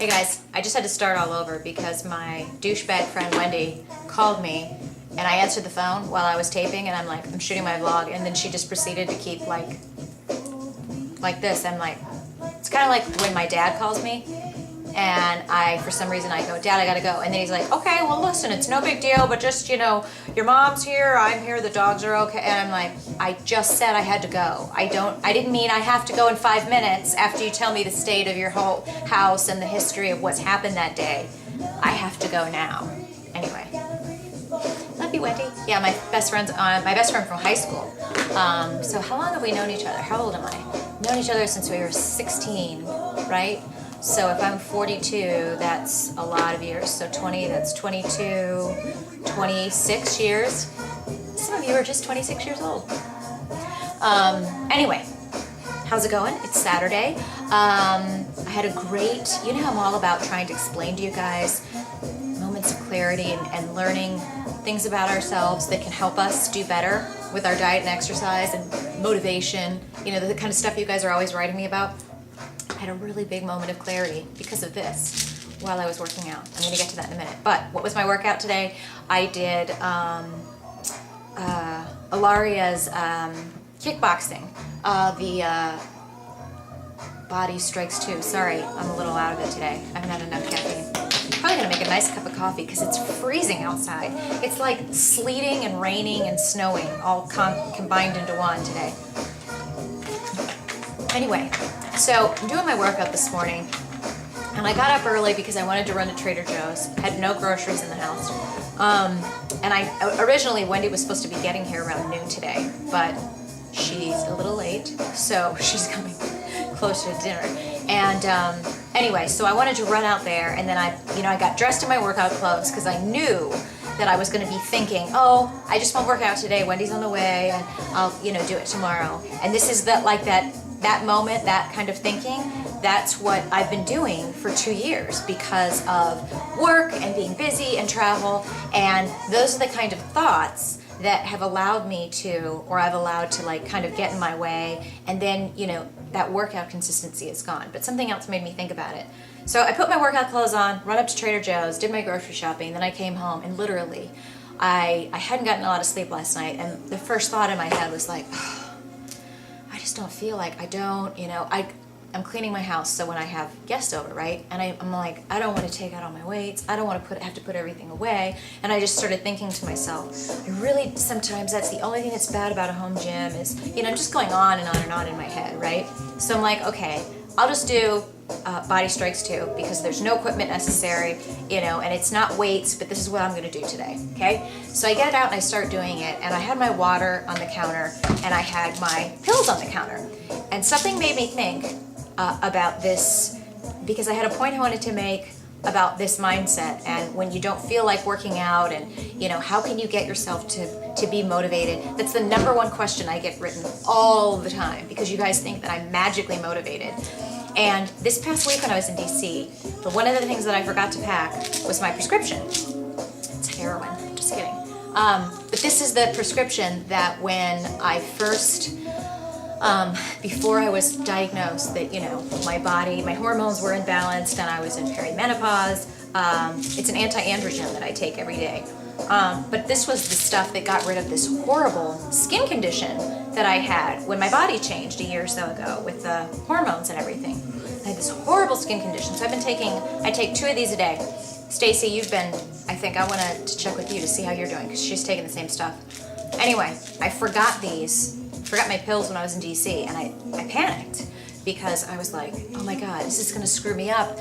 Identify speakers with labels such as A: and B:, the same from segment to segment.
A: Hey guys, I just had to start all over because my douchebag friend Wendy called me and I answered the phone while I was taping and I'm shooting my vlog, and then she just proceeded to keep like this. I'm like, it's kind of like when my dad calls me and for some reason I go, Dad, I gotta go. And then he's like, okay, well listen, it's no big deal, but just, your mom's here, I'm here, the dogs are okay. And I'm like, I just said I had to go. I didn't mean I have to go in 5 minutes after you tell me the state of your whole house and the history of what's happened that day. I have to go now. Anyway. Love you, Wendy. Yeah, my best friend from high school. So how long have we known each other? How old am I? Known each other since we were 16, right? So if I'm 42, that's a lot of years. So 20, that's 22, 26 years. Some of you are just 26 years old. Anyway, how's it going? It's Saturday. I had a great, you know, I'm all about trying to explain to you guys moments of clarity and learning things about ourselves that can help us do better with our diet and exercise and motivation, the kind of stuff you guys are always writing me about. I had a really big moment of clarity because of this while I was working out. I'm going to get to that in a minute. But what was my workout today? I did Ilaria's kickboxing, the Body Strikes 2. Sorry, I'm a little out of it today. I haven't had enough caffeine. Probably going to make a nice cup of coffee because it's freezing outside. It's like sleeting and raining and snowing all combined into one today. Anyway, so I'm doing my workout this morning, and I got up early because I wanted to run to Trader Joe's. Had no groceries in the house. And originally Wendy was supposed to be getting here around noon today, but she's a little late, so she's coming closer to dinner. And anyway, so I wanted to run out there, and then I got dressed in my workout clothes because I knew that I was going to be thinking, oh, I just want to work out today. Wendy's on the way, and I'll do it tomorrow. And this is that moment, that kind of thinking. That's what I've been doing for 2 years because of work and being busy and travel. And those are the kind of thoughts that have allowed me to, or I've allowed to kind of get in my way. And then, that workout consistency is gone. But something else made me think about it. So I put my workout clothes on, run up to Trader Joe's, did my grocery shopping, then I came home, and literally, I hadn't gotten a lot of sleep last night, and the first thought in my head was like, oh, I just don't feel like, I'm cleaning my house, so when I have guests over, right? And I'm like, I don't want to take out all my weights. I don't want to have to put everything away. And I just started thinking to myself, sometimes that's the only thing that's bad about a home gym is, I'm just going on and on and on in my head, right? So I'm like, okay, I'll just do Body Strikes 2 because there's no equipment necessary, and it's not weights, but this is what I'm going to do today, okay? So I get it out and I start doing it, and I had my water on the counter and I had my pills on the counter. And something made me think about this because I had a point I wanted to make about this mindset and when you don't feel like working out and how can you get yourself to be motivated. That's the number one question I get written all the time because you guys think that I'm magically motivated. And this past week when I was in DC, one of the things that I forgot to pack was my prescription. It's heroin, just kidding. But this is the prescription that when I first before I was diagnosed that, my body, my hormones were imbalanced and I was in perimenopause. It's an anti-androgen that I take every day. But this was the stuff that got rid of this horrible skin condition that I had when my body changed a year or so ago with the hormones and everything. I had this horrible skin condition. So I take 2 of these a day. Stacy, I think I want to check with you to see how you're doing because she's taking the same stuff. Anyway, I forgot my pills when I was in DC, and I panicked because I was like, oh my God, this is going to screw me up,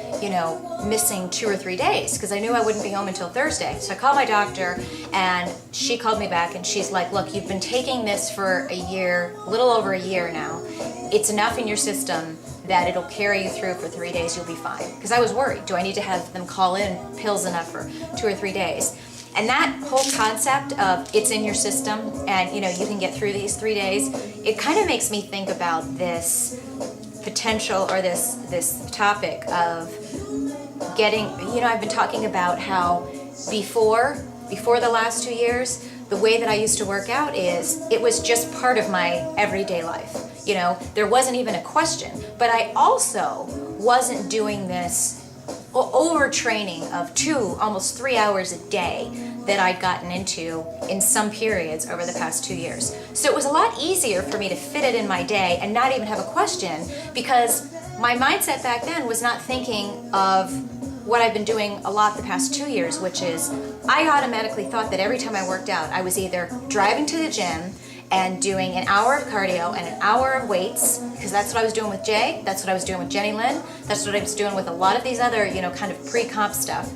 A: missing 2 or 3 days because I knew I wouldn't be home until Thursday. So I called my doctor, and she called me back, and she's like, look, you've been taking this for a year, a little over a year now. It's enough in your system that it'll carry you through for 3 days, you'll be fine. Because I was worried, do I need to have them call in pills enough for 2 or 3 days? And that whole concept of it's in your system and, you can get through these 3 days, it kind of makes me think about this potential or this topic of getting, I've been talking about how before the last 2 years, the way that I used to work out is it was just part of my everyday life. There wasn't even a question. But I also wasn't doing this overtraining of 2, almost 3 hours a day that I'd gotten into in some periods over the past 2 years. So it was a lot easier for me to fit it in my day and not even have a question, because my mindset back then was not thinking of what I've been doing a lot the past 2 years, which is I automatically thought that every time I worked out, I was either driving to the gym and doing an hour of cardio and an hour of weights, because that's what I was doing with Jay, that's what I was doing with Jenny Lynn, that's what I was doing with a lot of these other, kind of pre-comp stuff.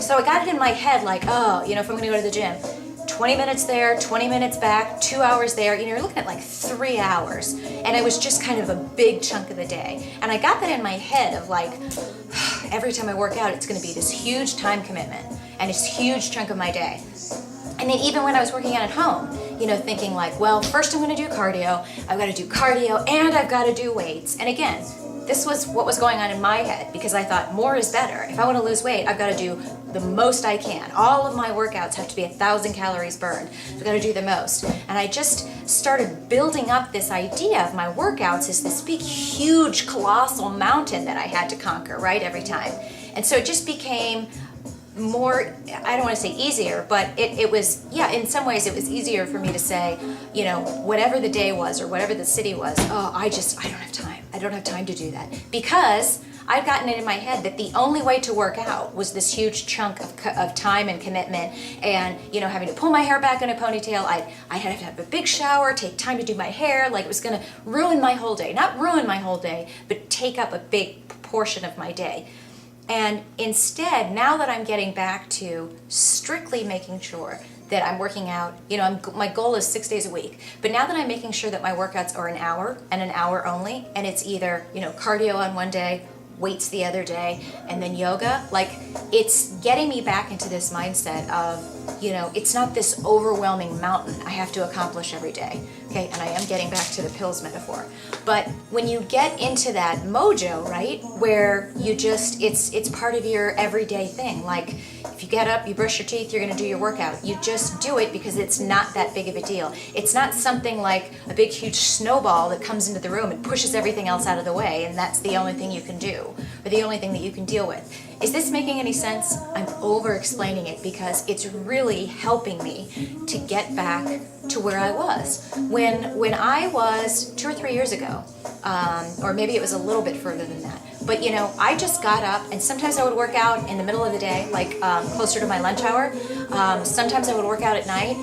A: So I got it in my head like, oh, if I'm gonna go to the gym, 20 minutes there, 20 minutes back, 2 hours there, you're looking at like 3 hours. And it was just kind of a big chunk of the day. And I got that in my head of like, every time I work out, it's gonna be this huge time commitment and this huge chunk of my day. And then even when I was working out at home, thinking like, well, first I'm gonna do cardio, I've gotta do cardio, and I've gotta do weights. And again, this was what was going on in my head, because I thought more is better. If I wanna lose weight, I've gotta do the most I can. All of my workouts have to be 1,000 calories burned. So I've gotta do the most. And I just started building up this idea of my workouts as this big, huge, colossal mountain that I had to conquer, right, every time. And so it just became more, I don't want to say easier, but it was, in some ways it was easier for me to say, whatever the day was or whatever the city was, I don't have time. I don't have time to do that, because I've gotten it in my head that the only way to work out was this huge chunk of time and commitment, and having to pull my hair back in a ponytail. I had to have a big shower, take time to do my hair, like it was going to ruin my whole day. Not ruin my whole day, but take up a big portion of my day. And instead, now that I'm getting back to strictly making sure that I'm working out, my goal is 6 days a week, but now that I'm making sure that my workouts are an hour and an hour only, and it's either, cardio on one day, weights the other day, and then yoga, like it's getting me back into this mindset of, it's not this overwhelming mountain I have to accomplish every day. Okay, and I am getting back to the pills metaphor. But when you get into that mojo, right, where you just, it's part of your everyday thing. Like if you get up, you brush your teeth, you're gonna do your workout. You just do it because it's not that big of a deal. It's not something like a big huge snowball that comes into the room and pushes everything else out of the way, and that's the only thing you can do, or the only thing that you can deal with. Is this making any sense? I'm over explaining it because it's really helping me to get back to where I was. When I was 2 or 3 years ago, or maybe it was a little bit further than that, but I just got up, and sometimes I would work out in the middle of the day, like closer to my lunch hour. Sometimes I would work out at night.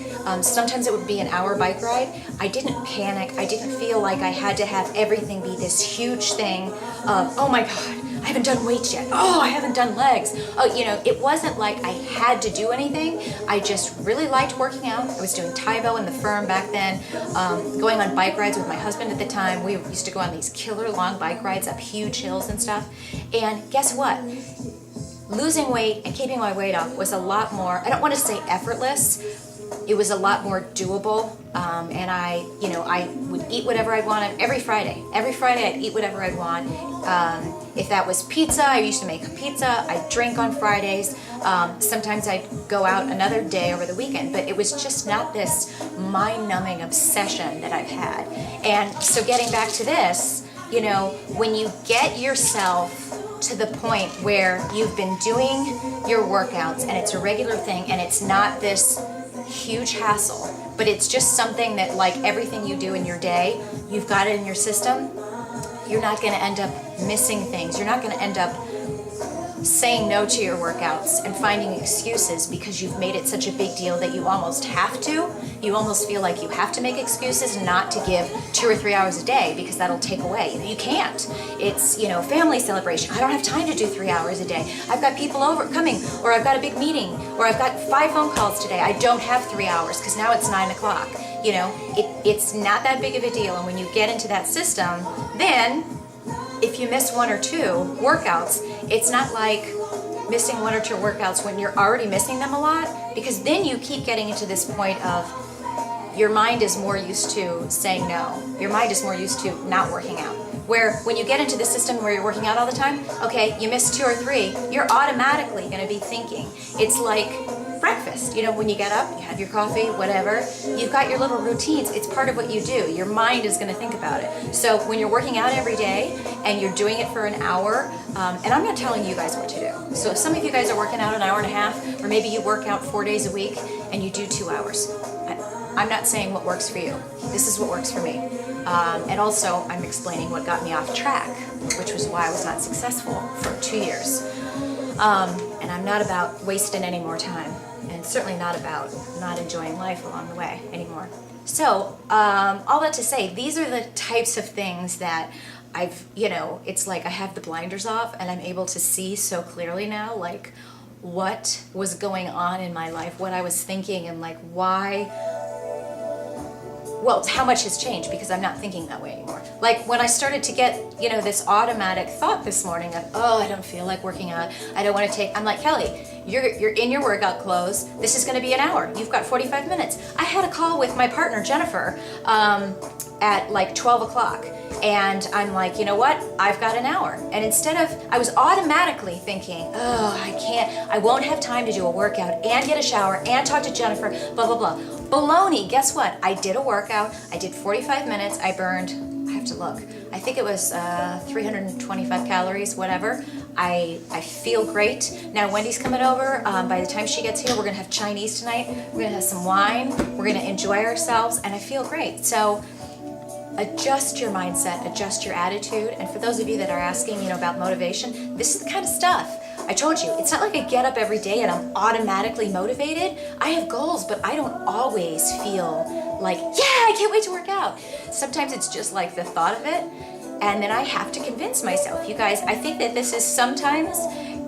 A: Sometimes it would be an hour bike ride. I didn't panic. I didn't feel like I had to have everything be this huge thing of, oh my God, I haven't done weights yet. Oh, I haven't done legs. Oh, it wasn't like I had to do anything. I just really liked working out. I was doing Taibo in the firm back then, going on bike rides with my husband at the time. We used to go on these killer long bike rides up huge hills and stuff. And guess what? Losing weight and keeping my weight off was a lot more, I don't want to say effortless, it was a lot more doable, and I would eat whatever I wanted every Friday. Every Friday I'd eat whatever I'd want. If that was pizza, I used to make pizza. I'd drink on Fridays. Sometimes I'd go out another day over the weekend, but it was just not this mind-numbing obsession that I've had. And so getting back to this, when you get yourself to the point where you've been doing your workouts and it's a regular thing and it's not this huge hassle, but it's just something that, like everything you do in your day, you've got it in your system, you're not going to end up missing things. You're not going to end up saying no to your workouts and finding excuses because you've made it such a big deal that you almost have to. You almost feel like you have to make excuses not to give 2 or 3 hours a day because that'll take away. You can't. It's, family celebration. I don't have time to do 3 hours a day. I've got people over coming, or I've got a big meeting, or I've got 5 phone calls today. I don't have 3 hours because now it's 9 o'clock. It's not that big of a deal. And when you get into that system, then if you miss 1 or 2 workouts, it's not like missing 1 or 2 workouts when you're already missing them a lot, because then you keep getting into this point of your mind is more used to saying no. Your mind is more used to not working out. Where when you get into the system where you're working out all the time, okay, you miss 2 or 3, you're automatically going to be thinking. It's like breakfast. You know, when you get up, you have your coffee, whatever. You've got your little routines. It's part of what you do. Your mind is going to think about it. So when you're working out every day and you're doing it for an hour, and I'm not telling you guys what to do. So if some of you guys are working out an hour and a half, or maybe you work out 4 days a week and you do 2 hours, I'm not saying what works for you. This is what works for me. And also, I'm explaining what got me off track, which was why I was not successful for 2 years. And I'm not about wasting any more time, and certainly not about not enjoying life along the way anymore. So, all that to say, these are the types of things that I've, you know, it's like I have the blinders off and I'm able to see so clearly now, like what was going on in my life, what I was thinking, and like why. Well, how much has changed because I'm not thinking that way anymore. Like when I started to get, you know, this automatic thought this morning of, oh, I don't feel like working out. I don't want to take, I'm like, Kelly, you're in your workout clothes. This is going to be an hour. You've got 45 minutes. I had a call with my partner, Jennifer, at like 12 o'clock. And I'm like, you know what? I've got an hour. And instead of, I was automatically thinking, oh, I won't have time to do a workout and get a shower and talk to Jennifer, blah, blah, blah. Baloney, guess what? I did a workout. I did 45 minutes. I burned, I have to look. I think it was 325 calories, whatever. I feel great. Now Wendy's coming over. By the time she gets here, we're gonna have Chinese tonight. We're gonna have some wine. We're gonna enjoy ourselves, and I feel great. So adjust your mindset, adjust your attitude. And for those of you that are asking, you know, about motivation, this is the kind of stuff. I told you, it's not like I get up every day and I'm automatically motivated. I have goals, but I don't always feel like, yeah, I can't wait to work out. Sometimes it's just like the thought of it, and then I have to convince myself. You guys, I think that this is sometimes,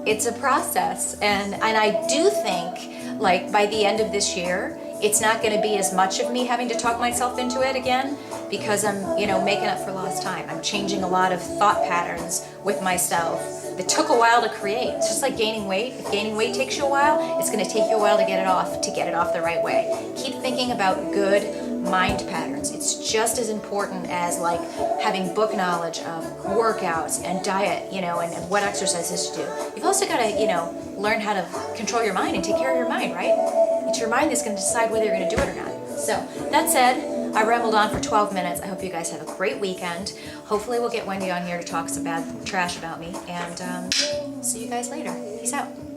A: it's a process. And I do think, like, by the end of this year, it's not going to be as much of me having to talk myself into it again, because I'm, you know, making up for lost time. I'm changing a lot of thought patterns with myself. It took a while to create. It's just like gaining weight. If gaining weight takes you a while, it's going to take you a while to get it off the right way. Keep thinking about good mind patterns. It's just as important as like having book knowledge of workouts and diet, you know, and what exercises to do. You've also got to, you know, learn how to control your mind and take care of your mind, right? It's your mind that's going to decide whether you're going to do it or not. So that said, I rambled on for 12 minutes. I hope you guys have a great weekend. Hopefully we'll get Wendy on here to talk some bad trash about me. And see you guys later. Peace out.